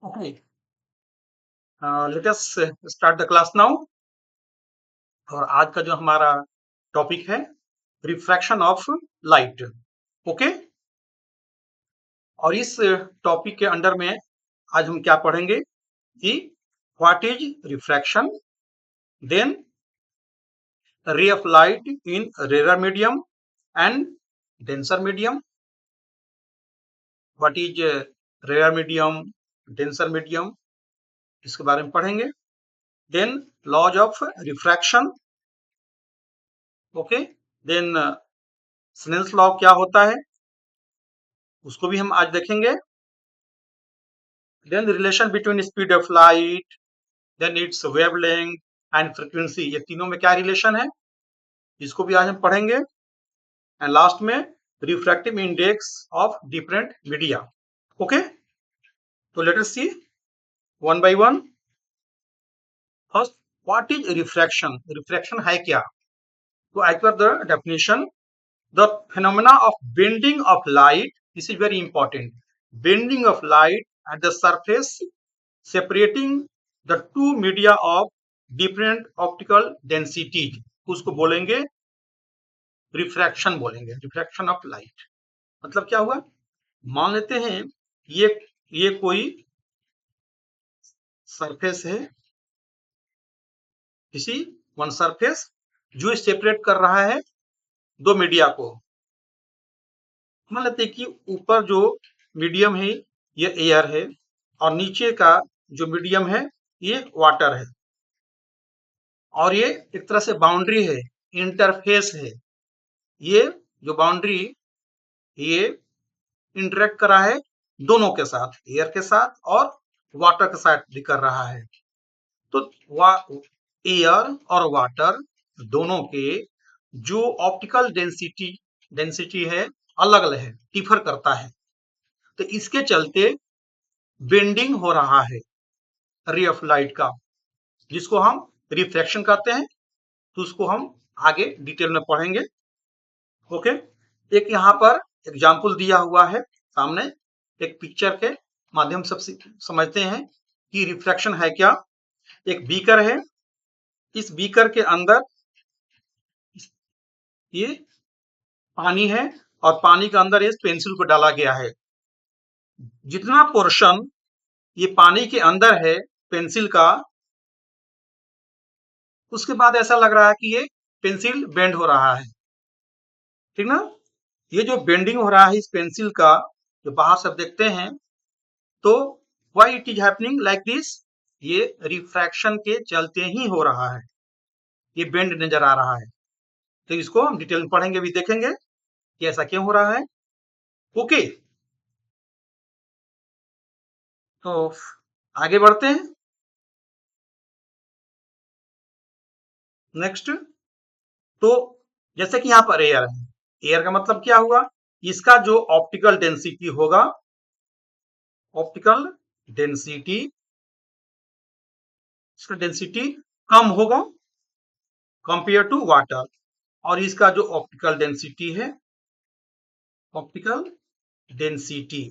Okay, let us start the class now. और आज का जो हमारा टॉपिक है रिफ्रैक्शन ऑफ लाइट. ओके, और इस टॉपिक के अंडर में आज हम क्या पढ़ेंगे कि what is refraction, then ray of light in rare medium and denser medium, what is rare medium, denser medium, इसके बारे में पढ़ेंगे. Then laws of refraction. Okay, then Snell's law क्या होता है उसको भी हम आज देखेंगे. Then relation between speed of light, then its wavelength and frequency, ये तीनों में क्या रिलेशन है इसको भी आज हम पढ़ेंगे. एंड लास्ट में refractive index of different media. Okay, तो let us see one by one. First, what is refraction. Refraction है क्या? तो as per the definition, the phenomena of bending of light, this is very important, bending of light at the surface separating the two media of different optical densities, उसको बोलेंगे refraction, बोलेंगे refraction of light. मतलब क्या हुआ, मान लेते हैं ये कोई सरफेस है, किसी वन सरफेस जो सेपरेट कर रहा है दो मीडिया को. मान लेते हैं कि ऊपर जो मीडियम है ये एयर है और नीचे का जो मीडियम है ये वाटर है, और ये एक तरह से बाउंड्री है, इंटरफेस है. ये जो बाउंड्री ये इंटरेक्ट कर रहा है दोनों के साथ, एयर के साथ और वाटर के साथ भी कर रहा है. तो एयर और वाटर दोनों के जो ऑप्टिकल डेंसिटी है अलग अलग है, डिफर करता है. तो इसके चलते बेंडिंग हो रहा है रे ऑफ लाइट का, जिसको हम रिफ्रैक्शन कहते हैं. तो उसको हम आगे डिटेल में पढ़ेंगे. ओके, एक यहाँ पर एग्जाम्पल दिया हुआ है सामने, एक पिक्चर के माध्यम से समझते हैं कि रिफ्रैक्शन है क्या. एक बीकर है, इस बीकर के अंदर ये पानी है और पानी के अंदर इस पेंसिल को डाला गया है. जितना पोर्शन ये पानी के अंदर है पेंसिल का, उसके बाद ऐसा लग रहा है कि ये पेंसिल बेंड हो रहा है. ठीक ना, ये जो बेंडिंग हो रहा है इस पेंसिल का, जो बाहर से देखते हैं, तो why it is happening like this, ये रिफ्रैक्शन के चलते ही हो रहा है, ये बेंड नजर आ रहा है. तो इसको हम डिटेल में पढ़ेंगे, भी देखेंगे कि ऐसा क्यों हो रहा है. ओके, तो आगे बढ़ते हैं. नेक्स्ट, तो जैसे कि यहाँ पर एयर है, एयर का मतलब क्या हुआ, इसका जो ऑप्टिकल डेंसिटी होगा, ऑप्टिकल डेंसिटी, इसका डेंसिटी कम होगा कंपेयर टू वाटर. और इसका जो ऑप्टिकल डेंसिटी है, ऑप्टिकल डेंसिटी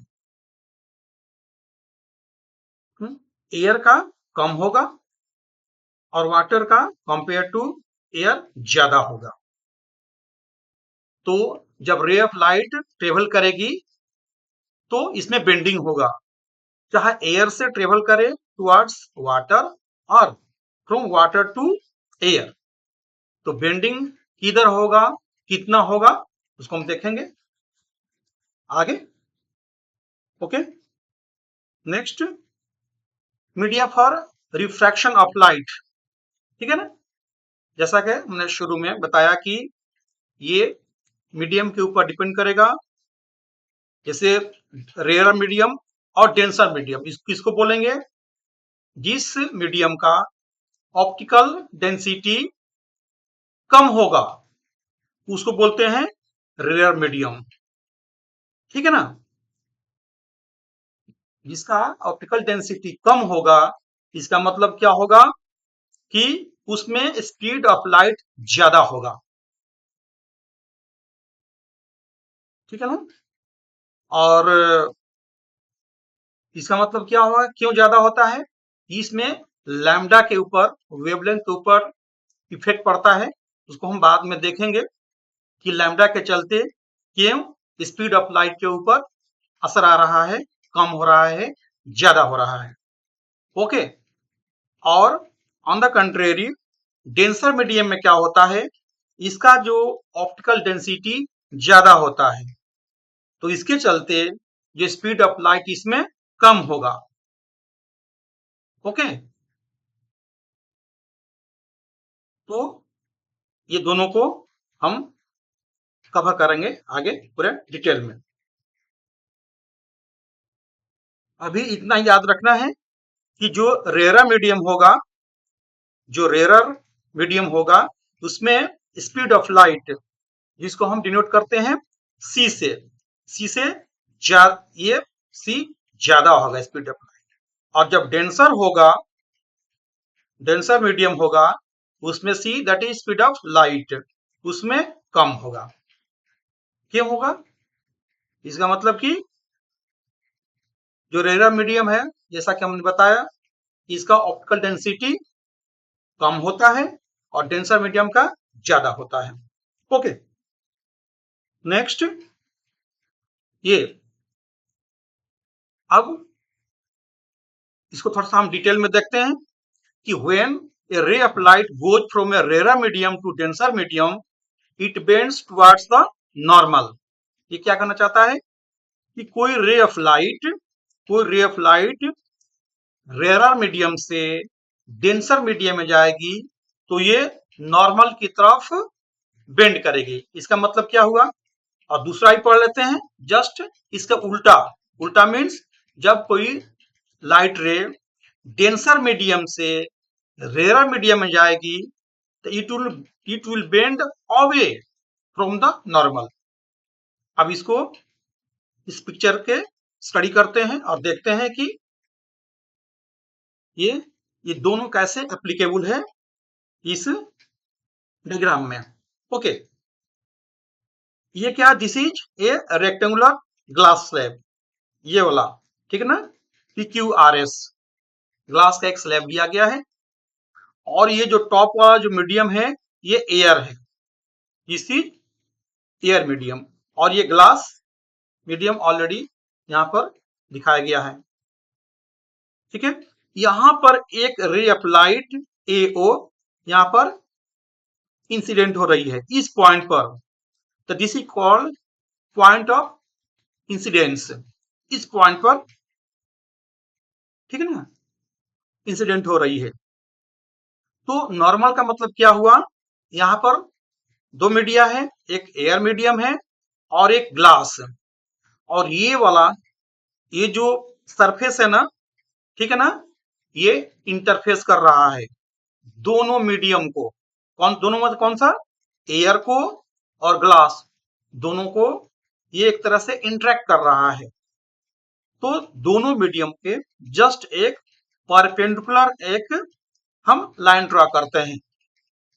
एयर का कम होगा और वाटर का कंपेयर टू एयर ज्यादा होगा. तो जब रे ऑफ लाइट ट्रेवल करेगी तो इसमें बेंडिंग होगा, चाहे एयर से ट्रेवल करे टुवर्ड्स वाटर और फ्रॉम वाटर टू एयर. तो बेंडिंग किधर होगा, कितना होगा, उसको हम देखेंगे आगे. Okay, next, media for refraction of light. ठीक है ना, जैसा कि हमने शुरू में बताया कि ये मीडियम के ऊपर डिपेंड करेगा. जैसे रेयर मीडियम और डेंसर मीडियम, किसको बोलेंगे, जिस मीडियम का ऑप्टिकल डेंसिटी कम होगा उसको बोलते हैं रेयर मीडियम. ठीक है ना, जिसका ऑप्टिकल डेंसिटी कम होगा इसका मतलब क्या होगा कि उसमें स्पीड ऑफ लाइट ज्यादा होगा. ठीक है ना, और इसका मतलब क्या होगा, क्यों ज्यादा होता है? इसमें लैम्डा के ऊपर, वेवलेंथ के ऊपर इफेक्ट पड़ता है, उसको हम बाद में देखेंगे कि लैम्डा के चलते क्यों स्पीड ऑफ लाइट के ऊपर असर आ रहा है, कम हो रहा है, ज्यादा हो रहा है। ओके। और on the contrary denser medium में क्या होता है, इसका जो ऑप्टिकल डेंसिटी ज्यादा होता है, तो इसके चलते जो स्पीड ऑफ लाइट इसमें कम होगा। ओके। तो ये दोनों को हम कवर करेंगे आगे पूरे डिटेल में। अभी इतना याद रखना है कि जो रेरा मीडियम होगा, जो रेरर मीडियम होगा, उसमें स्पीड ऑफ लाइट, जिसको हम डिनोट करते हैं सी से, ये सी ज्यादा होगा स्पीड ऑफ लाइट। और जब डेंसर मीडियम होगा, उसमें see that is speed of light, उसमें कम होगा। क्यों होगा? इसका मतलब कि जो रेरा मीडियम है, जैसा कि हमने बताया, इसका ऑप्टिकल डेंसिटी कम होता है और डेंसर मीडियम का ज्यादा होता है। ओके। नेक्स्ट, ये अब इसको थोड़ा सा हम डिटेल में देखते हैं कि when a ray of light goes from a rarer medium to denser medium, it bends towards the normal. ये क्या कहना चाहता है कि कोई ray of light rarer medium से डेंसर मीडियम में जाएगी तो ये नॉर्मल की तरफ बेंड करेगी। इसका मतलब क्या हुआ? और दूसरा ही पढ़ लेते हैं, जस्ट इसका उल्टा। उल्टा मीन्स जब कोई लाइट रे डेंसर मीडियम से रेयर मीडियम में जाएगी तो it will bend away from the normal. अब इसको इस पिक्चर के स्टडी करते हैं और देखते हैं कि ये दोनों कैसे एप्लीकेबल है इस डायग्राम में। ओके। ये क्या, this is a rectangular glass slab, ये वाला, ठीक है ना, PQRS ग्लास का एक स्लैब लिया गया है। और ये जो टॉप वाला जो मीडियम है ये एयर है, दिस इज एयर मीडियम। और ये ग्लास मीडियम ऑलरेडी यहाँ पर दिखाया गया है, ठीक है। यहाँ पर एक रे ऑफ लाइट AO यहाँ पर इंसिडेंट हो रही है इस पॉइंट पर, तो this is called point of incidence. इस पॉइंट पर, ठीक है ना, इंसिडेंट हो रही है। तो नॉर्मल का मतलब क्या हुआ, यहाँ पर दो मीडिया है, एक एयर मीडियम है और एक ग्लास। और ये वाला, ये जो सरफेस है ना, ठीक है ना, ये इंटरफेस कर रहा है दोनों मीडियम को। दोनों मतलब कौन सा, एयर को और ग्लास, दोनों को ये एक तरह से इंटरेक्ट कर रहा है। तो दोनों मीडियम के जस्ट एक परपेंडिकुलर एक हम लाइन ड्रा करते हैं,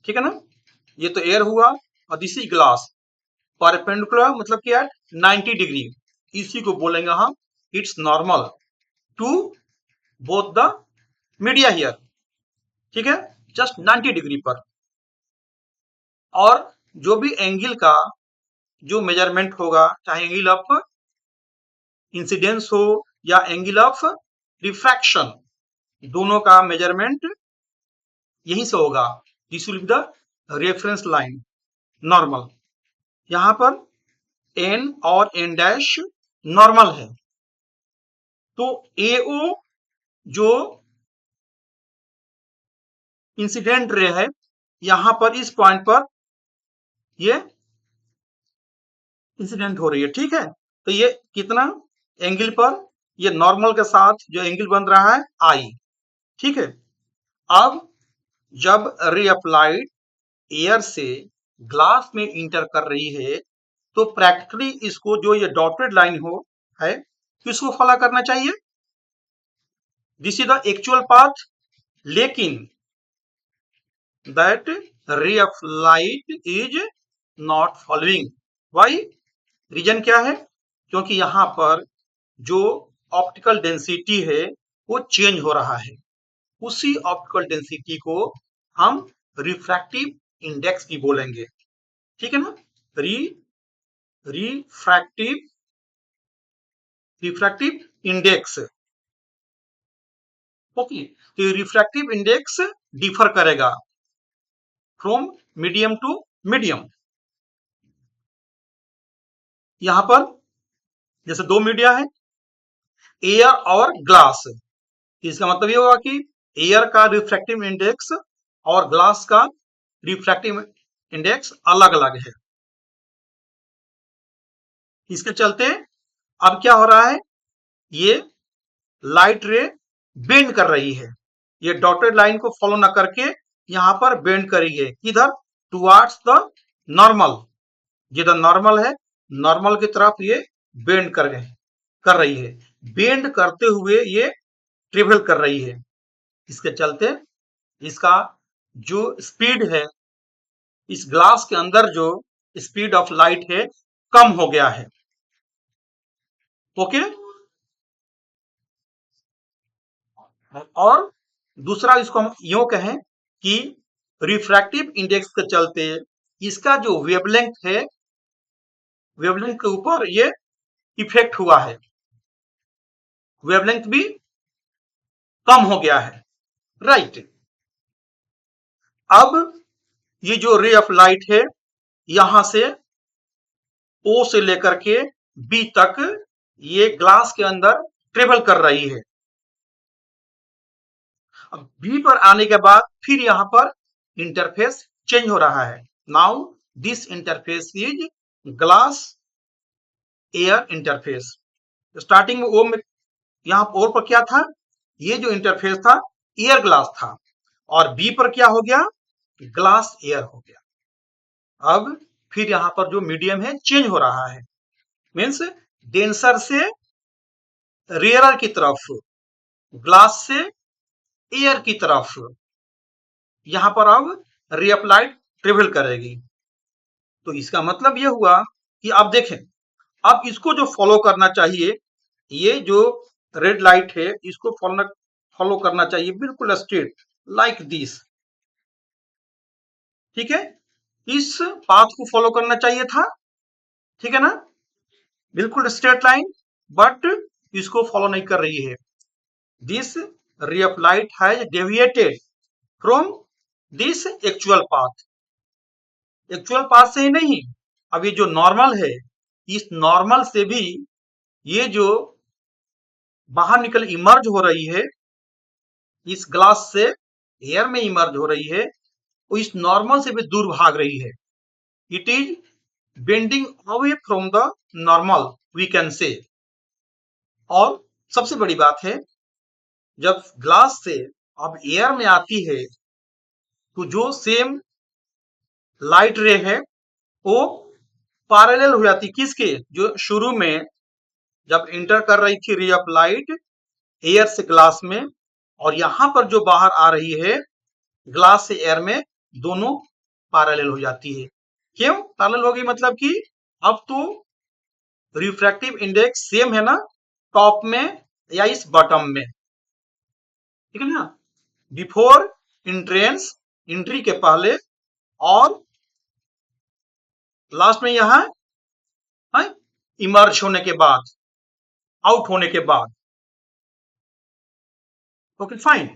ठीक है ना। ये तो एयर हुआ और दिस इज ग्लास। परपेंडिकुलर मतलब क्या है, 90 डिग्री, इसी को बोलेंगे हम it's normal to both the media here, ठीक है, जस्ट 90 डिग्री पर। और जो भी एंगल का जो मेजरमेंट होगा, चाहे एंगल ऑफ इंसिडेंस हो या एंगल ऑफ रिफ्रैक्शन, दोनों का मेजरमेंट यहीं से होगा। This will be the reference line normal. यहां पर N और N डैश नॉर्मल है। तो AO जो इंसिडेंट रे है, यहां पर इस पॉइंट पर ये इंसिडेंट हो रही है, ठीक है। तो ये कितना एंगल पर, ये नॉर्मल के साथ जो एंगल बन रहा है I, ठीक है। अब जब रे ऑफ लाइट एयर से ग्लास में इंटर कर रही है तो प्रैक्टिकली इसको जो ये डॉटेड लाइन हो है, इसको फॉलो करना चाहिए, this is the actual path. लेकिन that ray of light is not following. Why? Reason क्या है? क्योंकि यहाँ पर जो ऑप्टिकल डेंसिटी है वो चेंज हो रहा है, उसी ऑप्टिकल डेंसिटी को हम रिफ्रैक्टिव इंडेक्स भी बोलेंगे। ठीक है ना? री रिफ्रैक्टिव रिफ्रैक्टिव इंडेक्स। ओके, तो ये रिफ्रैक्टिव इंडेक्स डिफर करेगा फ्रॉम मीडियम टू मीडियम। यहां पर जैसे दो मीडिया है, एयर और ग्लास, इसका मतलब ये होगा कि एयर का रिफ्रैक्टिव इंडेक्स और ग्लास का रिफ्रैक्टिव इंडेक्स अलग अलग है। इसके चलते अब क्या हो रहा है, ये लाइट रे बेंड कर रही है, ये डॉटेड लाइन को फॉलो ना करके यहां पर बेंड करी है, किधर, टुवर्ड्स द नॉर्मल, जिधर नॉर्मल है नॉर्मल की तरफ ये बेंड कर रही है, बेंड करते हुए ये ट्रेवल कर रही है। इसके चलते इसका जो स्पीड है, इस ग्लास के अंदर जो स्पीड ऑफ लाइट है कम हो गया है। ओके, और दूसरा इसको हम यूं कहें कि रिफ्रैक्टिव इंडेक्स के चलते इसका जो वेवलेंथ है, वेवलेंथ के ऊपर ये इफेक्ट हुआ है, वेवलेंथ भी कम हो गया है। राइट, अब ये जो रे ऑफ लाइट है यहां से ओ से लेकर के बी तक ये ग्लास के अंदर ट्रेवल कर रही है। अब बी पर आने के बाद फिर यहां पर इंटरफेस चेंज हो रहा है। Now this interface is glass air interface. Starting में ओ में यहाँ और पर क्या था, ये जो इंटरफेस था एयर ग्लास था, और बी पर क्या हो गया, ग्लास एयर हो गया। अब फिर यहाँ पर जो मीडियम है चेंज हो रहा है, मीन्स डेंसर से रेयरर की तरफ, ग्लास से एयर की तरफ, यहां पर अब रे ऑफ लाइट ट्रेवल करेगी। तो इसका मतलब ये हुआ कि आप देखें, अब इसको जो फॉलो करना चाहिए, ये जो रेड लाइट है इसको फॉलो करना चाहिए बिल्कुल स्ट्रेट लाइक दिस। ठीक है, इस पाथ को फॉलो करना चाहिए था, ठीक है ना, बिल्कुल स्ट्रेट लाइन, बट इसको फॉलो नहीं कर रही है। दिस रे of light has deviated from this actual path से ही नहीं, अब ये जो नॉर्मल है, इस नॉर्मल से भी ये जो बाहर निकल इमर्ज हो रही है, इस ग्लास से एयर में इमर्ज हो रही है, वो इस नॉर्मल से भी दूर भाग रही है। It is bending away from the normal, we can say. और सबसे बड़ी बात है, जब ग्लास से अब एयर में आती है तो जो सेम लाइट रे है वो पैरेलल हो जाती, किसके, जो शुरू में जब इंटर कर रही थी रे ऑफ लाइट एयर से ग्लास में, और यहां पर जो बाहर आ रही है ग्लास से एयर में, दोनों पैरेलल हो जाती है। क्यों पैरेलल होगी, मतलब कि अब तो रिफ्रैक्टिव इंडेक्स सेम है ना, टॉप में या इस बॉटम में, ठीक है ना, बिफोर इंट्रेंस, एंट्री के पहले, और लास्ट में यहां इमर्ज होने के बाद, आउट होने के बाद। ओके फाइन,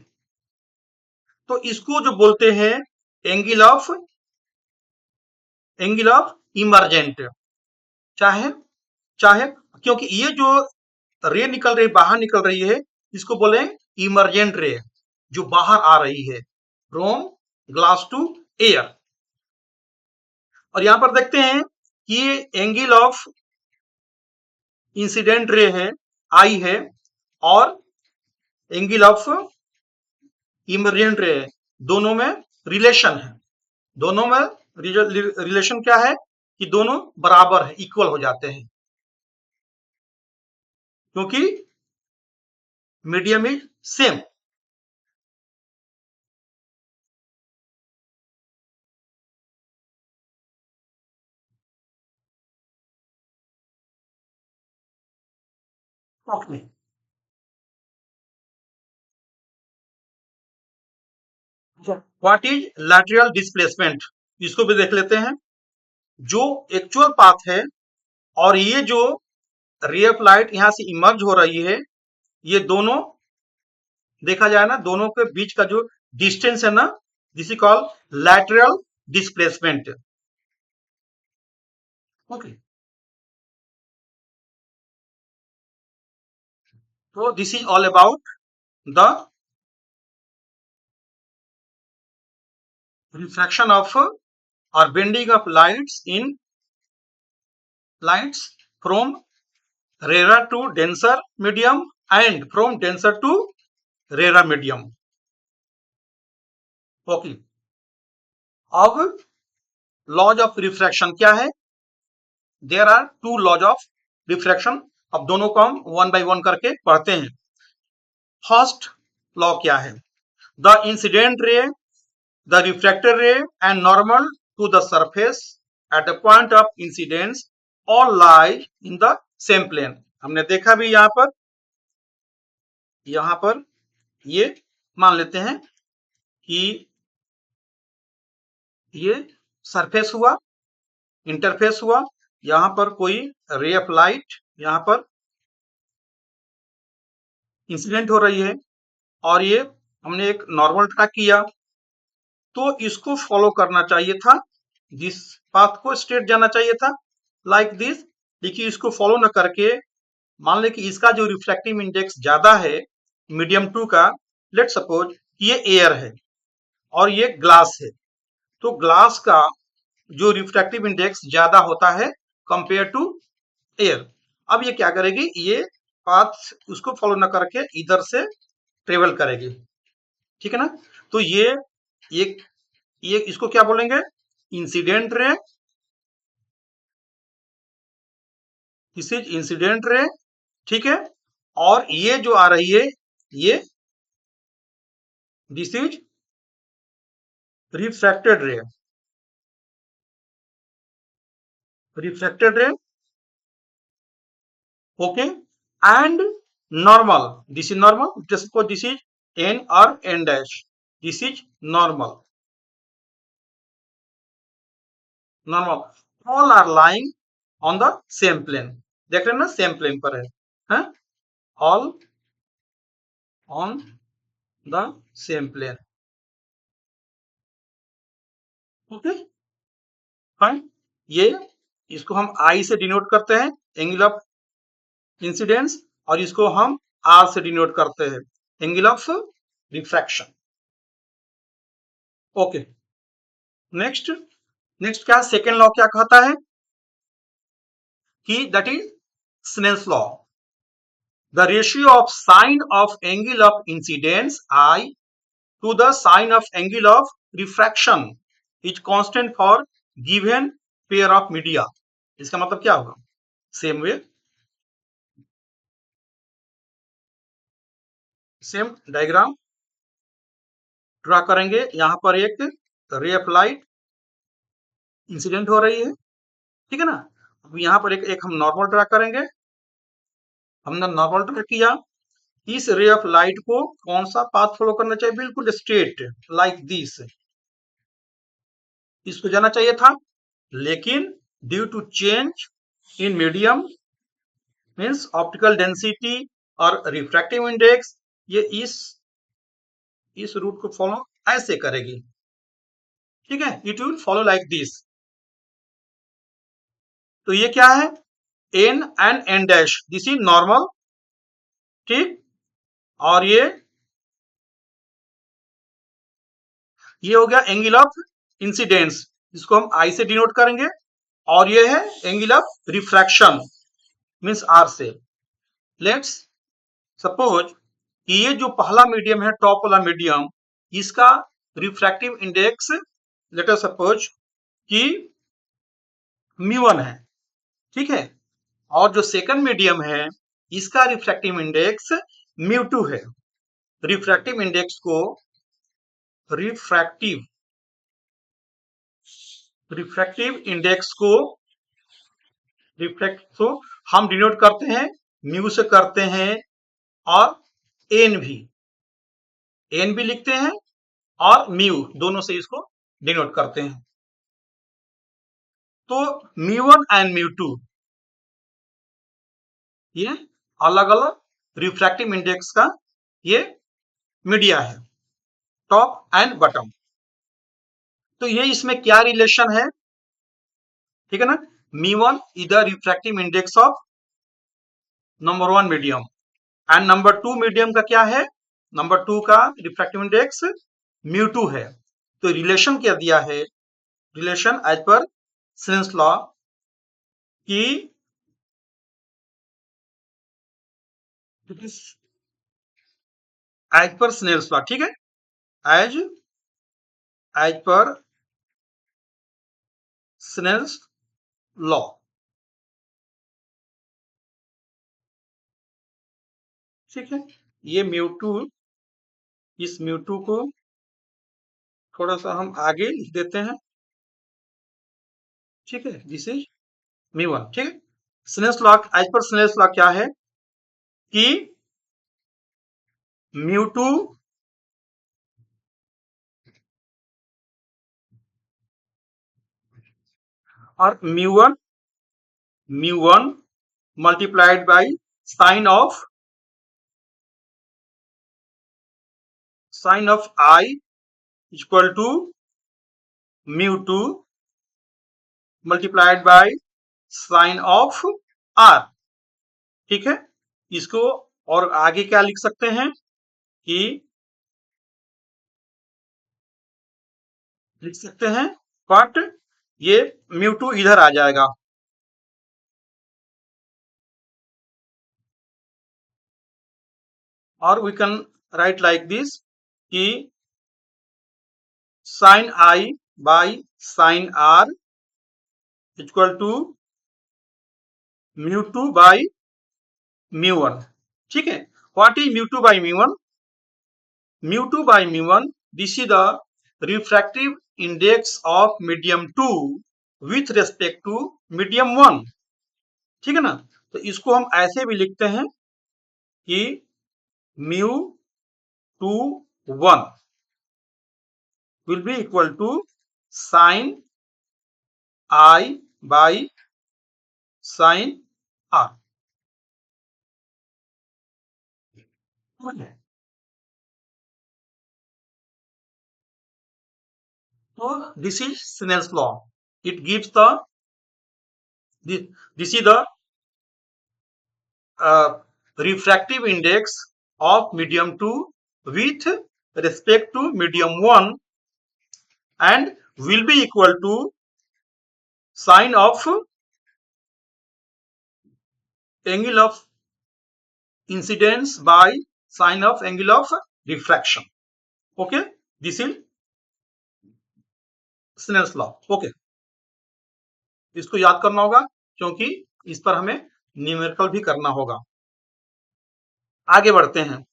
तो इसको जो बोलते हैं एंगल ऑफ इमर्जेंट, चाहे चाहे क्योंकि ये जो रे निकल रही, बाहर निकल रही है, इसको बोले इमर्जेंट रे, जो बाहर आ रही है फ्रॉम ग्लास टू एयर। और यहां पर देखते हैं कि ये एंगल ऑफ इंसिडेंट रे है, आई है, और एंगल ऑफ इमर्जेंट रे है, दोनों में रिलेशन है, दोनों में रिलेशन क्या है कि दोनों बराबर है, इक्वल हो जाते हैं, क्योंकि medium is same. Okay, what is lateral displacement, इसको भी देख लेते हैं। जो एक्चुअल पाथ है और ये जो रे ऑफ लाइट यहां से इमर्ज हो रही है, ये दोनों देखा जाए ना, दोनों के बीच का जो डिस्टेंस है ना, this is called lateral displacement. Okay, so this is all about the refraction of or bending of lights from rarer to denser medium and from denser to rarer medium. Okay, अब laws of refraction क्या है? There are two laws of refraction. अब दोनों को हम one by one करके पढ़ते हैं। फर्स्ट लॉ क्या है? The incident ray, the refracted ray and normal to the surface at the point of incidence all lie in the same plane। हमने देखा भी यहाँ पर ये मान लेते हैं कि ये सरफेस हुआ, इंटरफेस हुआ, यहाँ पर कोई रे ऑफ लाइट यहाँ पर इंसिडेंट हो रही है और ये हमने एक नॉर्मल ट्रैक किया, तो इसको फॉलो करना चाहिए था, जिस पाथ को स्ट्रेट जाना चाहिए था, लाइक दिस। देखिए, इसको फॉलो न करके मान ले कि इसका जो रिफ्रैक्टिव इंडेक्स ज्यादा है मीडियम 2 का, लेट सपोज ये एयर है और ये ग्लास है, तो ग्लास का जो रिफ्रैक्टिव इंडेक्स ज्यादा होता है कंपेयर टू एयर। अब ये क्या करेगी, ये पाथ उसको फॉलो न करके इधर से ट्रेवल करेगी, ठीक है ना। तो ये इसको क्या बोलेंगे? Incident ray, this is incident ray, ठीक है। और ये जो आ रही है, ये this is refracted ray, refracted ray, okay. And normal, this is normal, just suppose this is N और N dash, this is normal, normal all are lying on the same plane. देख रहे हैं ना, सेम प्लेन पर है, all on the same plane, okay fine. ये इसको हम आई से डिनोट करते हैं, एंगल ऑफ इंसिडेंस, और इसको हम आर से डिनोट करते हैं, angle of refraction. Okay, next क्या सेकेंड लॉ क्या कहता है कि that is Snell's law. The ratio of sine of angle of incidence i to the sine of angle of refraction is constant for given pair of media। इसका मतलब क्या होगा? Same way, same diagram draw करेंगे। यहां पर एक रे of light incident हो रही है, ठीक है ना। अब यहाँ पर एक हम नॉर्मल ड्रा करेंगे। हमने नॉर्मल ड्रा किया, इस रे ऑफ लाइट को कौन सा पाथ फॉलो करना चाहिए? बिल्कुल स्ट्रेट, लाइक दिस, इसको जाना चाहिए था, लेकिन due to change in medium means optical density और रिफ्रैक्टिव इंडेक्स, ये इस रूट को फॉलो ऐसे करेगी, ठीक है। It will follow like this. तो ये क्या है? N and N dash, this is normal, ठीक। और ये हो गया एंगल ऑफ इंसिडेंस, इसको हम आई से डिनोट करेंगे। और ये है angle of refraction means R से। लेट्स सपोज कि ये जो पहला मीडियम है, टॉप वाला मीडियम, इसका refractive index late us suppose कि μ1 है, ठीक है। और जो सेकंड मीडियम है, इसका रिफ्रैक्टिव इंडेक्स μ2 है। रिफ्रैक्टिव इंडेक्स को रिफ्रैक्टिव इंडेक्स को हम डिनोट करते हैं म्यू से करते हैं, और एन भी लिखते हैं, और म्यू दोनों से इसको डिनोट करते हैं। तो म्यू1 एंड म्यू2 ये अलग अलग रिफ्रैक्टिव इंडेक्स का ये मीडिया है, टॉप एंड बॉटम। तो ये इसमें क्या रिलेशन है, ठीक है ना। Mu one is the refractive index of number 1 medium and number 2 medium का क्या है, नंबर 2 का रिफ्रैक्टिव इंडेक्स म्यू2 है। तो रिलेशन क्या दिया है, relation as per Snell's law की एज पर स्नेल्स लॉ, ठीक है, as as per Snell's law. ठीक है, ये म्यू2, इस म्यू2 को थोड़ा सा हम आगे लिख देते हैं, ठीक है, दिस इज म्यू1, ठीक है। Snell's law as per Snell's law क्या है कि म्यू2 और म्यू1 multiplied by sine of I equal to म्यू2 multiplied by sine of r, ठीक है। इसको और आगे क्या लिख सकते हैं कि लिख सकते हैं बट ये म्यू2 इधर आ जाएगा, और we can write like this कि sine I by sine r equal to mu two by mu one, ठीक है। What is mu two by mu one, mu two by mu one, this is the refractive index of medium 2 with respect to medium 1, ठीक है ना। तो इसको हम ऐसे भी लिखते हैं कि म्यू2 1 will be equal to sin I by sin r। So this is Snell's law. It gives this is the refractive index of medium 2 with respect to medium 1 and will be equal to sine of angle of incidence by sine of angle of refraction। Okay, this is Snell's law। Okay, इसको याद करना होगा क्योंकि इस पर हमें numerical भी करना होगा। आगे बढ़ते हैं,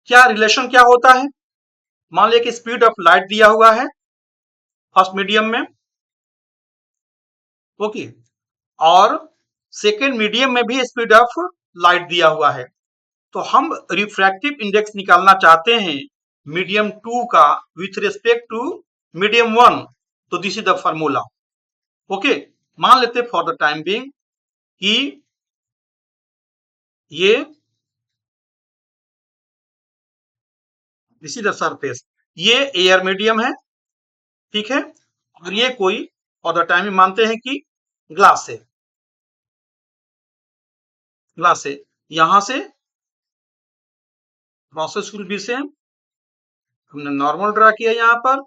क्या रिलेशन क्या होता है। मान लिया कि स्पीड ऑफ लाइट दिया हुआ है फर्स्ट मीडियम में, ओके, और सेकेंड मीडियम में भी स्पीड ऑफ लाइट दिया हुआ है। तो हम रिफ्रैक्टिव इंडेक्स निकालना चाहते हैं मीडियम 2 का विथ रिस्पेक्ट टू मीडियम 1। तो this is the formula. Okay, मान लेते फॉर द टाइम बीइंग कि ये दिस इज द सरफेस, ये एयर मीडियम है, ठीक है, और ये कोई फॉर द टाइम मानते हैं कि ग्लास है, ग्लास है। यहां से प्रोसेस विल बी सेम, हमने नॉर्मल ड्रा किया यहाँ पर,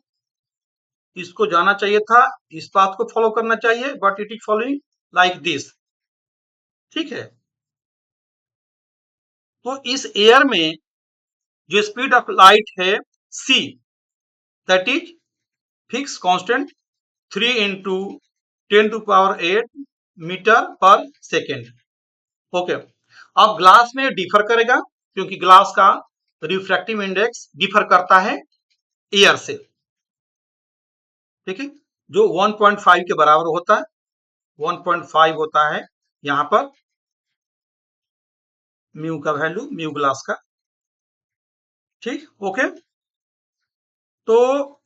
इसको जाना चाहिए था, इस बात को फॉलो करना चाहिए, but it is following like this, ठीक है। तो इस एयर में जो स्पीड ऑफ लाइट है c, that is fix constant 3 into 10⁸ metre per second. Okay, अब ग्लास में डिफर करेगा क्योंकि ग्लास का रिफ्रैक्टिव इंडेक्स डिफर करता है एयर से, ठीक है, जो 1.5 के बराबर होता है, 1.5 होता है यहां पर म्यू का वैल्यू, म्यू ग्लास का, ठीक, ओके। तो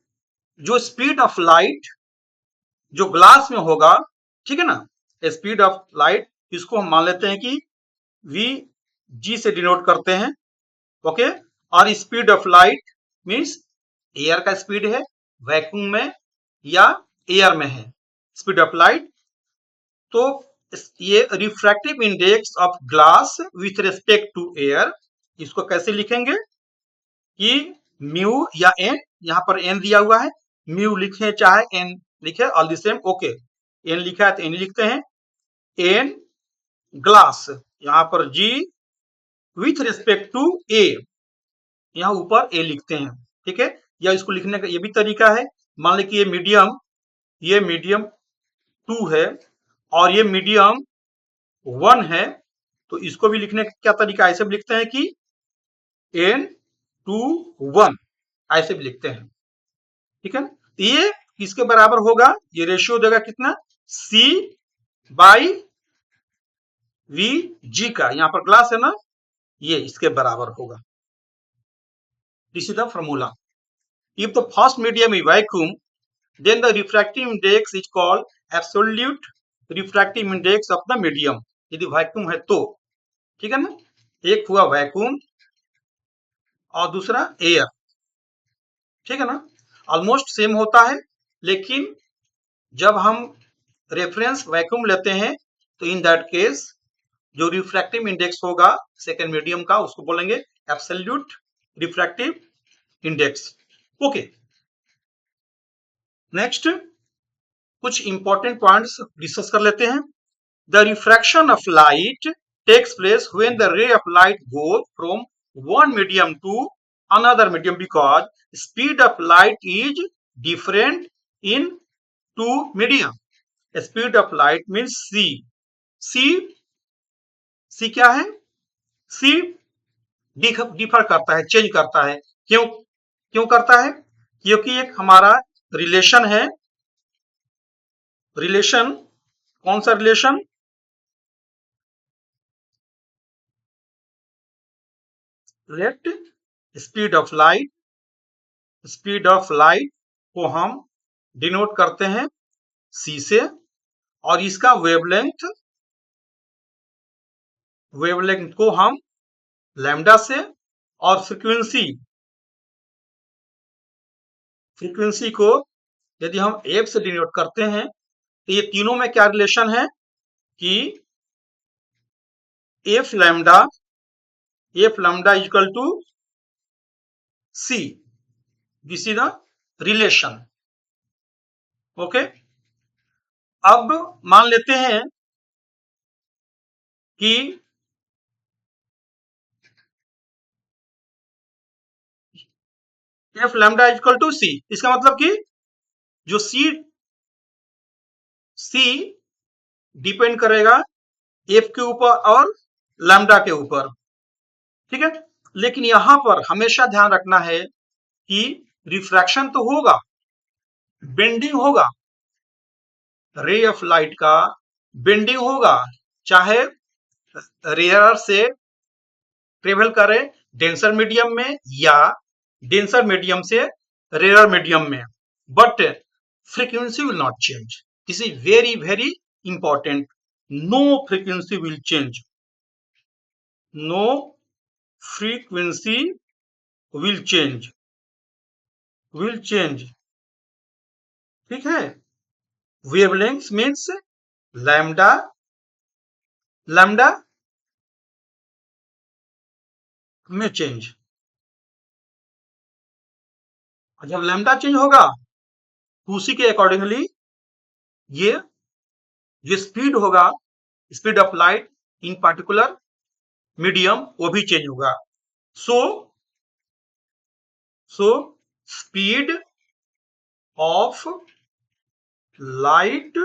जो स्पीड ऑफ लाइट जो ग्लास में होगा, ठीक है ना, स्पीड ऑफ लाइट, इसको हम मान लेते हैं कि वी जी से डिनोट करते हैं, ओके। और speed of light means air का स्पीड है, वैक्यूम में या एयर में है स्पीड ऑफ लाइट। तो ये refractive index of glass with respect to air, इसको कैसे लिखेंगे कि म्यू या एन, यहाँ पर एन दिया हुआ है, म्यू लिखे चाहे एन लिखे, all the same, okay. N लिखा है तो एन लिखते हैं, एन ग्लास, यहाँ पर जी विथ रेस्पेक्ट टू ए, यहाँ ऊपर ए लिखते हैं, ठीक है। या इसको लिखने का ये भी तरीका है, मान लें कि ये मीडियम 2 है और ये मीडियम 1 है, तो इसको भी लिखने का क्या तरीका, ऐसे भी लिखते हैं कि N2 1, ऐसे भी लिखते हैं, ठीक है। तो ये किसके बराबर होगा, ये रेशियो देगा कितना, C बाई वी जी का, यहाँ पर ग्लास है ना, ये इसके बराबर होगा। This is the formula. If the first medium is vacuum, then the refractive index is called absolute refractive index of the medium, यदि वैक्यूम है तो, ठीक है ना। एक हुआ वैक्यूम और दूसरा एयर, ठीक है ना, ऑलमोस्ट सेम होता है, लेकिन जब हम रेफरेंस वैक्यूम लेते हैं तो इन दैट केस जो रिफ्रैक्टिव इंडेक्स होगा सेकेंड मीडियम का, उसको बोलेंगे absolute refractive index, okay. Next कुछ इंपॉर्टेंट पॉइंट्स डिस्कस कर लेते हैं। The refraction of light takes place when the ray of light goes from one medium to another medium because speed of light is different in two medium. Speed of light means c. c क्या है, c differ करता है, change करता है। क्यों करता है, क्योंकि एक हमारा रिलेशन है, रिलेशन कौन सा relation, let speed of light को हम डिनोट करते हैं c से, और इसका वेवलेंथ को हम लैम्डा से, और फ्रीक्वेंसी को यदि हम f से डिनोट करते हैं, तो ये तीनों में क्या रिलेशन है कि f lambda equal to c, this is the relation, okay. अब मान लेते हैं कि f lambda equal to c, इसका मतलब कि जो सी डिपेंड करेगा एफ के ऊपर और लैम्डा के ऊपर, ठीक है। लेकिन यहां पर हमेशा ध्यान रखना है कि रिफ्रैक्शन तो होगा, बेंडिंग होगा, रे ऑफ लाइट का बेंडिंग होगा, चाहे रेयर से ट्रेवल करे डेंसर मीडियम में या डेंसर मीडियम से रेयर मीडियम में, but frequency will not change. This is very very important. No frequency will change. No frequency will change. Will change. ठीक है। Wavelength means lambda में change, जब lambda change होगा उसी के अकॉर्डिंगली ये जो स्पीड होगा, speed of light in particular medium, वो भी चेंज होगा। So speed of light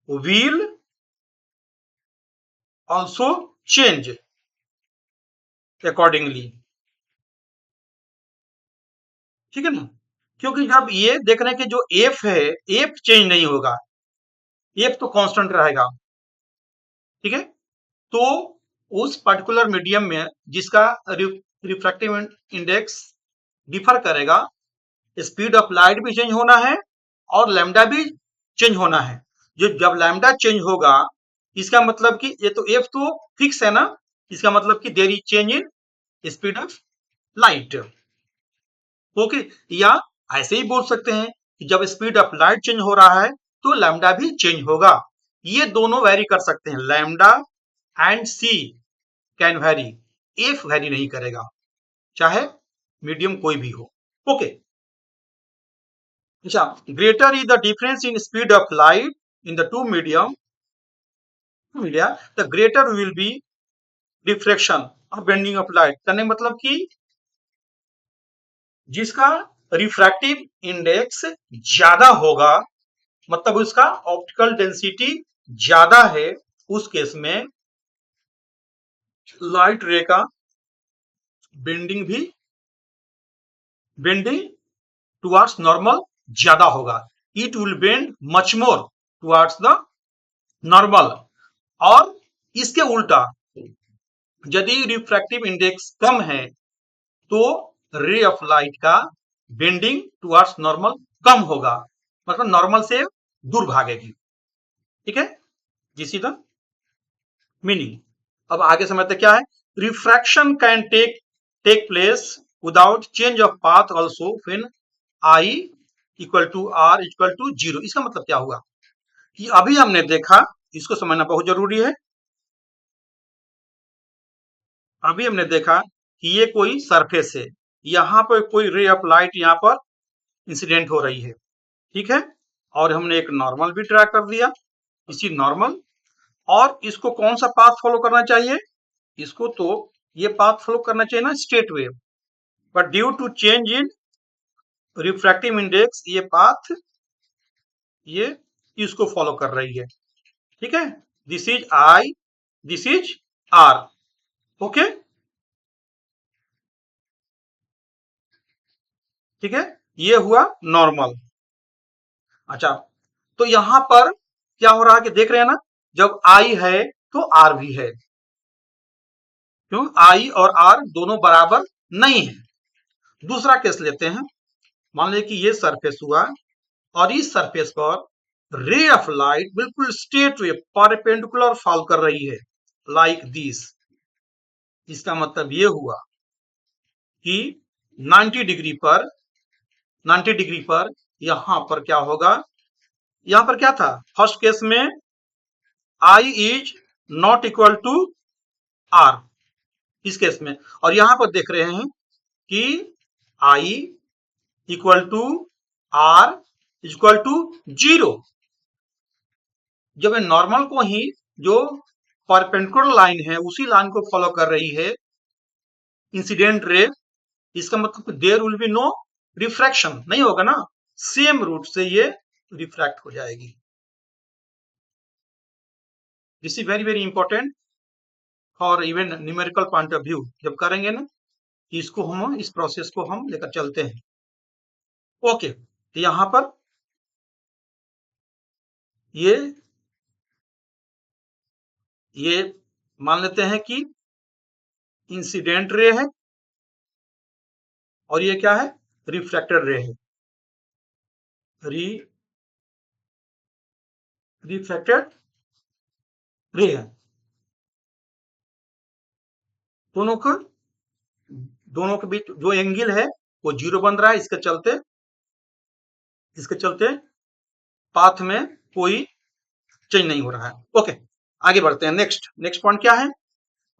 will also change accordingly, ठीक है ना। क्योंकि जब ये देख रहे हैं कि जो एफ है, एफ चेंज नहीं होगा, एफ तो कांस्टेंट रहेगा, ठीक है। तो उस पर्टिकुलर मीडियम में जिसका रिफ्रैक्टिव इंडेक्स डिफर करेगा, स्पीड ऑफ लाइट भी चेंज होना है और लैम्डा भी चेंज होना है। जो जब लैम्डा चेंज होगा, इसका मतलब कि ये तो एफ तो फिक्स है ना, इसका मतलब कि there is change in speed of light. Okay, या ऐसे ही बोल सकते हैं कि जब स्पीड ऑफ लाइट चेंज हो रहा है तो लैम्डा भी चेंज होगा। ये दोनों वेरी कर सकते हैं, lambda and c can vary, f vary नहीं करेगा, चाहे मीडियम कोई भी हो। ओके, अच्छा, greater is the difference in speed of light in the two media, the greater will be diffraction or bending of light। करने मतलब कि जिसका रिफ्रैक्टिव इंडेक्स ज्यादा होगा, मतलब उसका ऑप्टिकल डेंसिटी ज्यादा है, उस केस में लाइट रे का बेंडिंग टुवर्ड्स नॉर्मल ज्यादा होगा। It will bend much more towards the normal. और इसके उल्टा यदि रिफ्रैक्टिव इंडेक्स कम है तो रे ऑफ लाइट का बेंडिंग टुवर्ड्स नॉर्मल कम होगा, मतलब नॉर्मल से दूर भागेगी। ठीक है, दिस इज द मीनिंग। अब आगे समझते क्या है। Refraction can take place without change of path also when i equal to are equal to zero. इसका मतलब क्या हुआ कि अभी हमने देखा, इसको समझना बहुत जरूरी है। अभी हमने देखा कि ये कोई सरफेस है, यहाँ पर कोई रे ऑफ लाइट यहाँ पर इंसिडेंट हो रही है, ठीक है, और हमने एक नॉर्मल भी ड्रा कर दिया, इसी नॉर्मल। और इसको कौन सा पाथ फॉलो करना चाहिए, इसको तो ये पाथ फॉलो करना चाहिए ना, straight way, but due to change in refractive index ये पाथ ये इसको फॉलो कर रही है। ठीक है, this is i, this is r. Okay, ठीक है, ये हुआ नॉर्मल। अच्छा, तो यहां पर क्या हो रहा है कि देख रहे हैं ना, जब आई है तो आर भी है, क्यों, आई और आर दोनों बराबर नहीं है। दूसरा केस लेते हैं, मान लीजिए कि ये सरफेस हुआ और इस सरफेस पर रे ऑफ लाइट बिल्कुल स्ट्रेट वे परपेंडिकुलर फॉल कर रही है, लाइक दिस। इसका मतलब ये हुआ कि 90 डिग्री पर 90 डिग्री पर यहां पर क्या होगा, यहां पर क्या था फर्स्ट केस में, I is not equal to R इस केस में, और यहां पर देख रहे हैं कि I equal to are equal to zero. जब नॉर्मल को ही जो परपेंडिकुलर लाइन है उसी लाइन को फॉलो कर रही है इंसिडेंट रे, इसका मतलब there will be no refraction, नहीं होगा ना, सेम रूट से ये रिफ्रैक्ट हो जाएगी। This is very very important for even numerical point of view. जब करेंगे ना, इसको हम इस प्रोसेस को हम लेकर चलते हैं। ओके, तो यहां पर ये मान लेते हैं कि इंसिडेंट रे है और ये क्या है, रिफ्रैक्टेड रे है, रिफ्रैक्टेड रे है। दोनों का दोनों के बीच जो एंगल है वो जीरो बन रहा है, इसके चलते पाथ में कोई चेंज नहीं हो रहा है। ओके, आगे बढ़ते हैं। नेक्स्ट पॉइंट क्या है,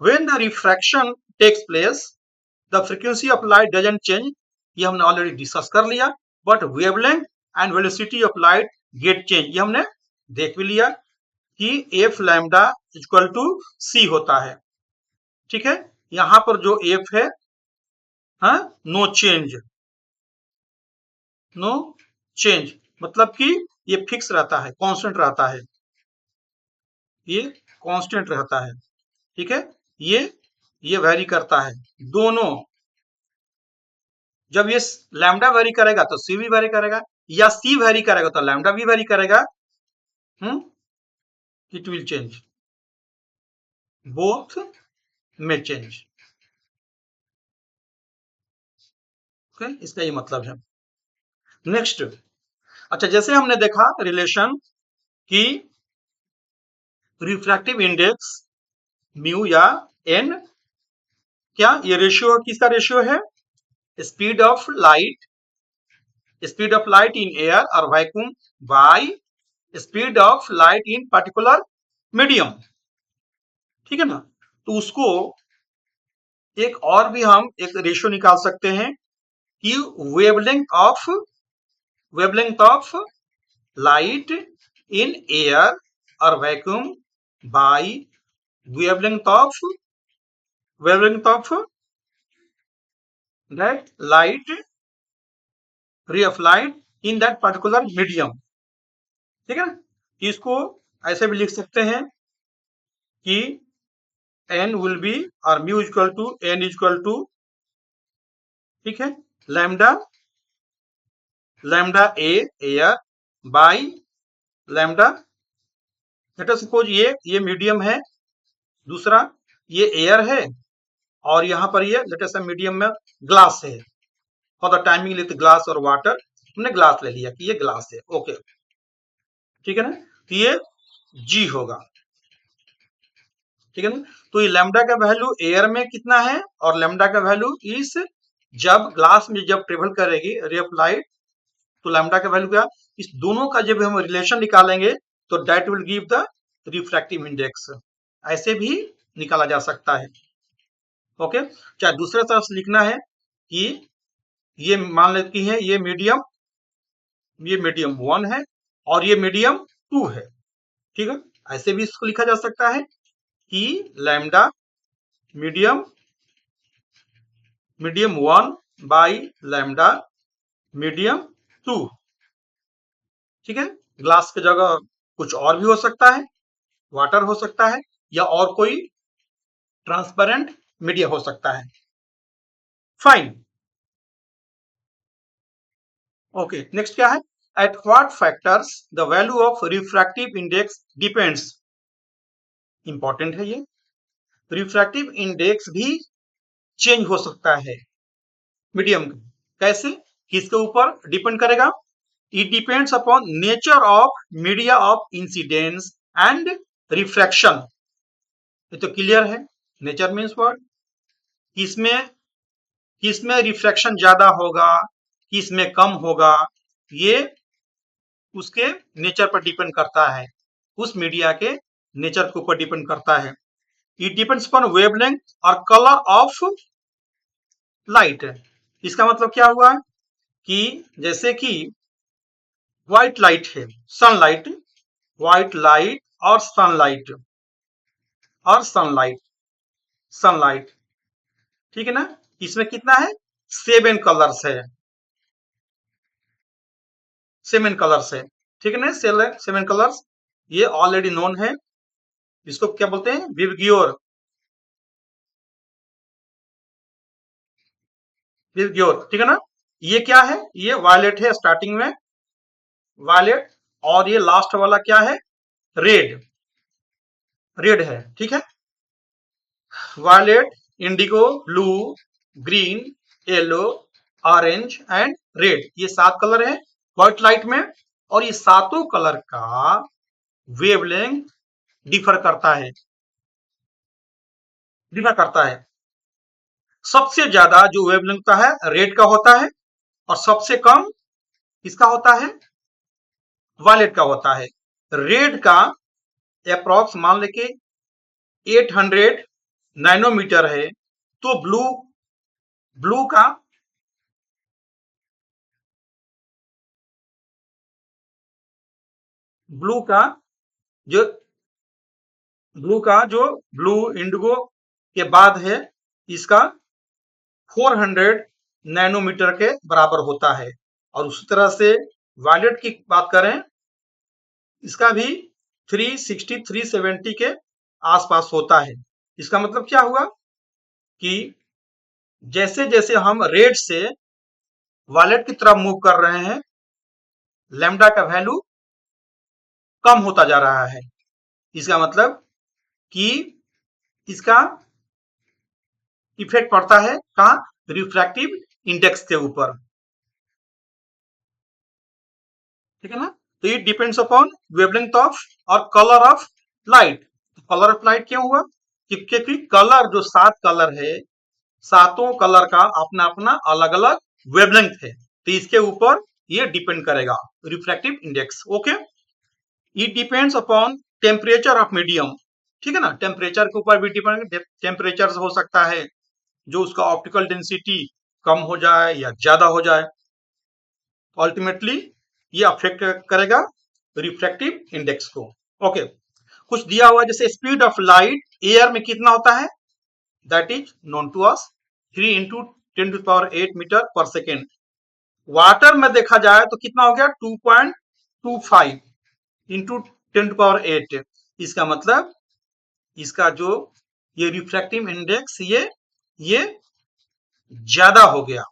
when the refraction takes place the frequency of light doesn't change. ये हमने ऑलरेडी डिस्कस कर लिया, but wavelength and velocity of light get change, ये हमने देख भी लिया कि f lambda equal to c होता है। ठीक है, यहां पर जो एफ है, हाँ, नो चेंज मतलब कि ये फिक्स रहता है, कांस्टेंट रहता है, ये कांस्टेंट रहता है। ठीक है, ये ये वेरी करता है दोनों। जब ये लैम्डा वेरी करेगा तो सी भी वेरी करेगा, या सी वेरी करेगा तो लैम्डा भी वेरी करेगा। इट विल चेंज, बोथ में चेंज। ओके, इसका ये मतलब है। नेक्स्ट, अच्छा जैसे हमने देखा रिलेशन कि रिफ्रैक्टिव इंडेक्स म्यू या एन, क्या ये रेशियो किसका रेशियो है? Speed of light, speed of light in air और vacuum by speed of light in particular medium, ठीक है ना। तो उसको एक और भी हम एक रेशियो निकाल सकते हैं कि wavelength of light in air और vacuum by wavelength of that light, ray of light in that particular medium, ठीक है ना। इसको ऐसे भी लिख सकते हैं कि n विल बी और mu equal to n equal to, ठीक है, lambda lambda a air by lambda, let us suppose ये मीडियम है, दूसरा ये एयर है, और यहाँ पर ये लेट अस मीडियम में ग्लास है। फॉर द टाइमिंग लेते ग्लास और वाटर, हमने ग्लास ले लिया कि ये ग्लास है, ओके, ठीक है ना। तो ये जी होगा, ठीक है ना। तो ये लैम्डा का वैल्यू एयर में कितना है और लैम्डा का वैल्यू इस, जब ग्लास में जब ट्रेवल करेगी रे ऑफ लाइट, तो लैम्डा का वैल्यू क्या, इस दोनों का जब हम रिलेशन निकालेंगे तो that will give the refractive index, ऐसे भी निकाला जा सकता है, ओके। चाहे दूसरे तरफ से लिखना है कि ये मान लेती है ये मीडियम 1 है और ये मीडियम 2 है, ठीक है, ऐसे भी इसको लिखा जा सकता है कि lambda medium medium 1 by lambda medium 2, ठीक है। ग्लास की जगह कुछ और भी हो सकता है, वाटर हो सकता है या और कोई ट्रांसपेरेंट मीडिया हो सकता है, फाइन, ओके। नेक्स्ट क्या है, at what factors the value of refractive index depends, important है ये, रिफ्रैक्टिव इंडेक्स भी चेंज हो सकता है मीडियम, कैसे, किसके ऊपर डिपेंड करेगा, it depends upon nature of media of incidence and refraction, ये तो क्लियर है, नेचर मीन्स व्हाट, किसमें किसमें रिफ्रैक्शन ज्यादा होगा, किसमें कम होगा, ये उसके नेचर पर डिपेंड करता है, उस मीडिया के नेचर के ऊपर डिपेंड करता है। इट डिपेंड्स अपॉन वेवलेंथ और कलर ऑफ लाइट, इसका मतलब क्या हुआ कि जैसे कि व्हाइट लाइट है, सनलाइट, व्हाइट लाइट और सनलाइट सनलाइट, ठीक है ना, इसमें कितना है, 7 कलर्स है, 7 कलर्स है, ठीक है ना, 7 कलर्स, ये ऑलरेडी नोन है, इसको क्या बोलते हैं, विवग्योर, ठीक है ना। ये क्या है, ये वायलेट है स्टार्टिंग में, वायलेट, और ये लास्ट वाला क्या है, रेड, रेड है, ठीक है, violet, indigo, blue, green, yellow, orange and red, ये 7 कलर है व्हाइट लाइट में, और ये सातों कलर का वेवलेंथ डिफर करता है, सबसे ज्यादा जो वेवलेंथ का है रेड का होता है, और सबसे कम किसका होता है, वायलेट का होता है। रेड का अप्रॉक्स मान लेके 800 नैनोमीटर है, तो ब्लू का ब्लू का जो ब्लू इंडिगो के बाद है, इसका 400 नैनोमीटर के बराबर होता है, और उसी तरह से वायलेट की बात करें, इसका भी 360 370 के आसपास होता है। इसका मतलब क्या हुआ कि जैसे जैसे हम रेड से वायलेट की तरफ मूव कर रहे हैं, लैम्डा का वैल्यू कम होता जा रहा है, इसका मतलब कि इसका इफेक्ट पड़ता है कहाँ, रिफ्रैक्टिव इंडेक्स के ऊपर, ठीक है ना। तो it depends upon wavelength of और colour of light. Colour of light क्यों हुआ, क्योंकि कलर जो 7 कलर है, सातों कलर का अपना अपना अलग अलग वेवलेंथ है, तो इसके ऊपर ये डिपेंड करेगा refractive index. Okay, it depends upon temperature of medium. ठीक है ना, टेम्परेचर के ऊपर भी डिपेंड, टेम्परेचर हो सकता है जो उसका ऑप्टिकल डेंसिटी कम हो जाए या ज्यादा हो जाए, अल्टीमेटली ये अफेक्ट करेगा रिफ्रैक्टिव इंडेक्स को। ओके, कुछ दिया हुआ जैसे स्पीड ऑफ लाइट एयर में कितना होता है, that is known to us 3 into 10⁸ metre per second. Water में देखा जाए तो कितना हो गया 2.25 इंटू 10⁸। इसका मतलब इसका जो ये रिफ्रैक्टिव इंडेक्स ये ज्यादा हो गया।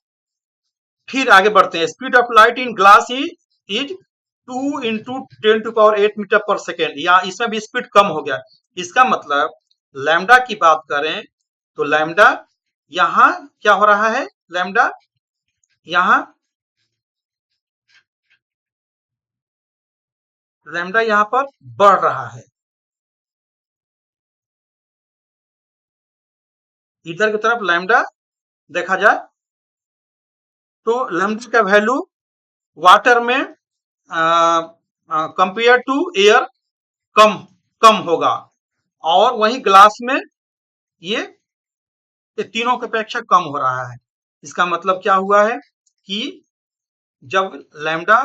फिर आगे बढ़ते हैं, speed of light in glass is 2 into 10⁸ metre per second, या इसमें भी स्पीड कम हो गया। इसका मतलब लैम्डा की बात करें तो लैम्डा यहां क्या हो रहा है, लैम्डा यहां पर बढ़ रहा है, इधर की तरफ लैम्डा देखा जाए तो लैम्डा का वैल्यू वाटर में कंपेयर टू एयर कम कम होगा, और वही ग्लास में ये तीनों की अपेक्षा कम हो रहा है। इसका मतलब क्या हुआ है कि जब लैम्डा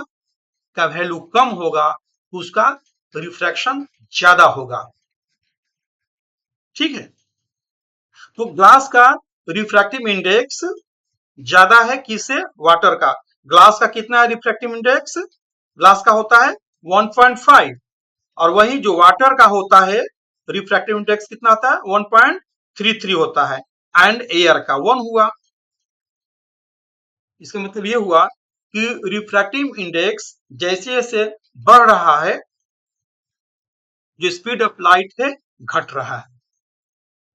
का वैल्यू कम होगा तो उसका रिफ्रैक्शन ज्यादा होगा। ठीक है, तो ग्लास का रिफ्रैक्टिव इंडेक्स ज्यादा है किससे, वाटर का। ग्लास का कितना है रिफ्रैक्टिव इंडेक्स, ग्लास का होता है 1.5, और वही जो वाटर का होता है रिफ्रैक्टिव इंडेक्स कितना होता है 1.33 होता है, एंड एयर का 1 हुआ। इसका मतलब ये हुआ कि रिफ्रैक्टिव इंडेक्स जैसे जैसे बढ़ रहा है, जो स्पीड ऑफ लाइट है घट रहा है।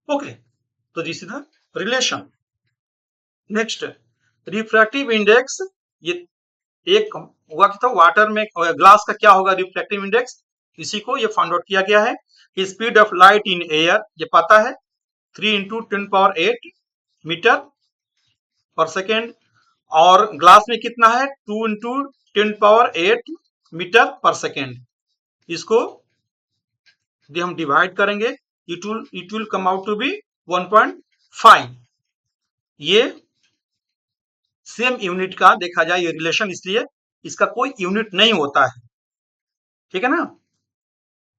ओके, तो this is the relation. Next, refractive index, ये एक हुआ था वाटर में, ग्लास का क्या होगा रिफ्लेक्टिव इंडेक्स, इसी को ये फाइंड आउट किया गया है कि speed of light in air ये पता है 3 इंटू 10⁸ मीटर पर सेकेंड, और ग्लास में कितना है 2 इंटू 10⁸ मीटर पर सेकेंड। इसको यदि हम डिवाइड करेंगे it will come out to be 1.5। ये सेम यूनिट का देखा जाए ये रिलेशन, इसलिए इसका कोई यूनिट नहीं होता है। ठीक है ना,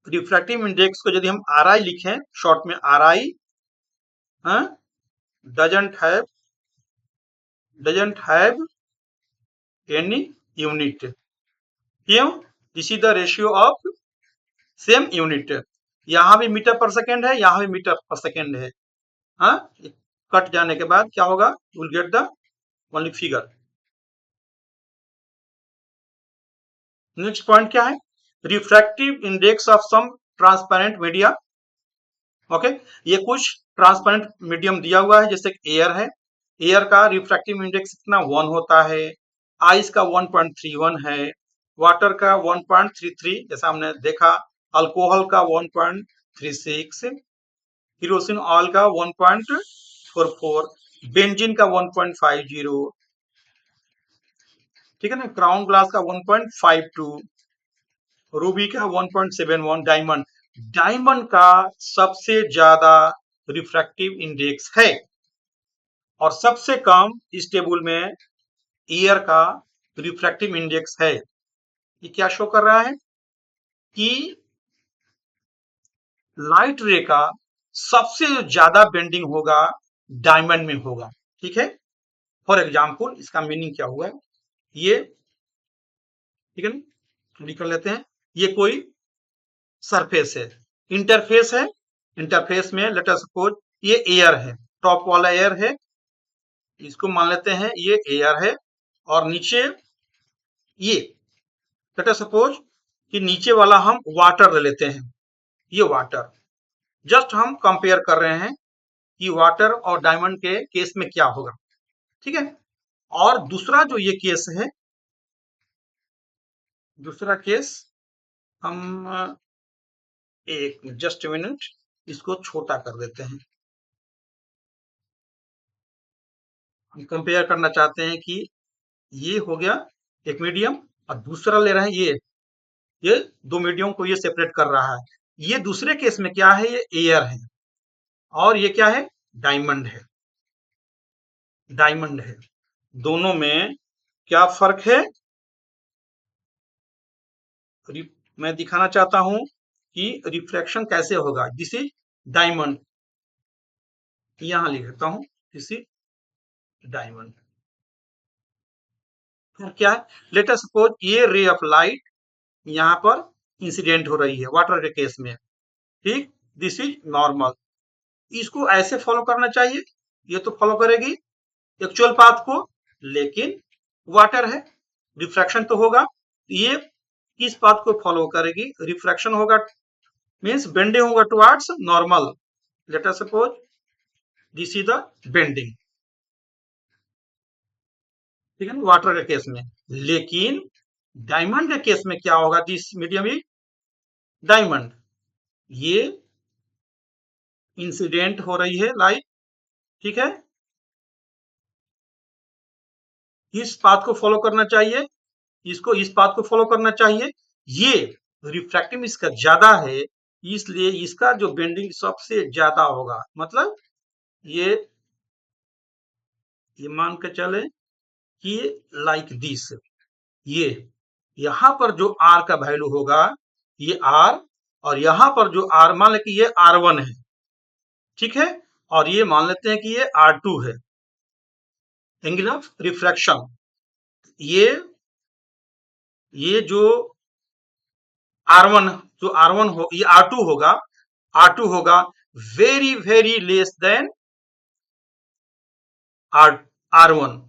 रिफ्रैक्टिव इंडेक्स को यदि हम आर आई लिखें शॉर्ट में, R I doesn't have any unit. क्यों, this is the ratio of same unit. यहां भी मीटर पर सेकेंड है, यहां भी मीटर पर सेकेंड है। हाँ, कट जाने के बाद क्या होगा, you will get the only figure. Next point क्या है, refractive index of some transparent media. Okay, ये कुछ ट्रांसपेरेंट मीडियम दिया हुआ है, जैसे एयर है, एयर का रिफ्रैक्टिव इंडेक्स कितना 1 होता है, आइस का 1.31 है, वाटर का 1.33 जैसा हमने देखा, अल्कोहल का 1.36, केरोसिन ऑयल का 1.44, बेंजीन का 1.50, ठीक है ना, क्राउन ग्लास का 1.52, रूबी का 1.71, डायमंड का सबसे ज्यादा रिफ्रैक्टिव इंडेक्स है, और सबसे कम इस टेबल में एयर का रिफ्रैक्टिव इंडेक्स है। ये क्या शो कर रहा है कि लाइट रे का सबसे ज्यादा बेंडिंग होगा डायमंड में होगा। ठीक है, फॉर एग्जाम्पल इसका मीनिंग क्या हुआ, ये ठीक है ना, लिख लेते हैं, ये कोई सरफेस है, इंटरफेस है, इंटरफेस में लेट अस सपोज ये एयर है, टॉप वाला एयर है, इसको मान लेते हैं ये एयर है, और नीचे ये लेट अस सपोज कि नीचे वाला हम वाटर ले लेते हैं, ये वाटर, जस्ट हम कंपेयर कर रहे हैं कि वाटर और डायमंड के केस में क्या होगा। ठीक है, और दूसरा जो ये केस है, दूसरा केस हम एक जस्ट मिनट इसको छोटा कर देते हैं। हम कंपेयर करना चाहते हैं कि ये हो गया एक मीडियम और दूसरा ले रहे हैं ये दो मीडियम को ये सेपरेट कर रहा है। ये दूसरे केस में क्या है, ये एयर है और ये क्या है, डायमंड है। डायमंड है, दोनों में क्या फर्क है, मैं दिखाना चाहता हूं कि रिफ्लेक्शन कैसे होगा। दिस इज डायमंड, यहां लिख देता हूं दिस इज डायमंड। क्या है, लेट अस सपोज ये रे ऑफ लाइट यहाँ पर इंसिडेंट हो रही है वाटर के केस में, ठीक, दिस इज नॉर्मल। इसको ऐसे फॉलो करना चाहिए, ये तो फॉलो करेगी एक्चुअल पाथ को, लेकिन वाटर है, रिफ्रैक्शन तो होगा। ये किस पाथ को फॉलो करेगी, रिफ्रैक्शन होगा, मींस बेंडिंग होगा towards normal. Late us suppose this is the bending, ठीक है ना, वाटर के केस में। लेकिन डायमंड के केस में क्या होगा, दिस मीडियम इज डायमंड, ये इंसिडेंट हो रही है लाइट, ठीक है, इस पाथ को फॉलो करना चाहिए, इसको इस पाथ को फॉलो करना चाहिए। ये रिफ्रैक्टिव इसका ज्यादा है, इसलिए इसका जो बेंडिंग सबसे ज्यादा होगा। मतलब ये मान के चले कि लाइक दिस, ये यहां पर जो आर का वैल्यू होगा, ये आर, और यहां पर जो आर, मान ले कि ये R1 है, ठीक है, और ये मान लेते हैं कि ये R2 है, एंगल ऑफ रिफ्रैक्शन। ये जो R1, जो R1 हो, ये R2 होगा, R2 होगा very very less than R1।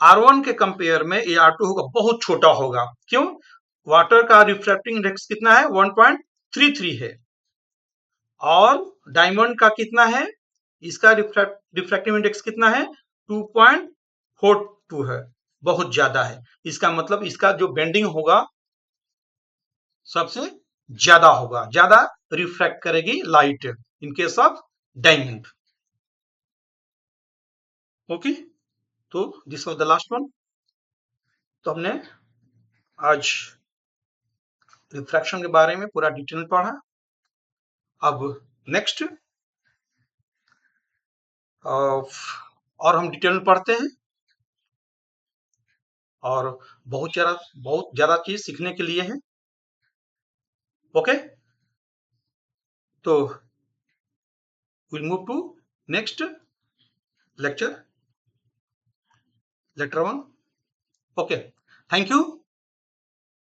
R1 के कंपेयर में ये R2 होगा बहुत छोटा होगा। क्यों, वाटर का रिफ्रैक्टिंग इंडेक्स कितना है, 1.33 है, और डायमंड का कितना है, इसका रिफ्रैक्टिव इंडेक्स कितना है, 2.42 है, बहुत ज्यादा है। इसका मतलब इसका जो बेंडिंग होगा सबसे ज्यादा होगा, ज्यादा रिफ्रैक्ट करेगी light in case of diamond. Okay, तो this was the last one. तो हमने आज रिफ्रैक्शन के बारे में पूरा डिटेल में पढ़ा। अब नेक्स्ट और हम डिटेल में पढ़ते हैं, और बहुत ज्यादा चीज सीखने के लिए है। ओके, तो will move to next lecture, lecture 1। Okay, thank you.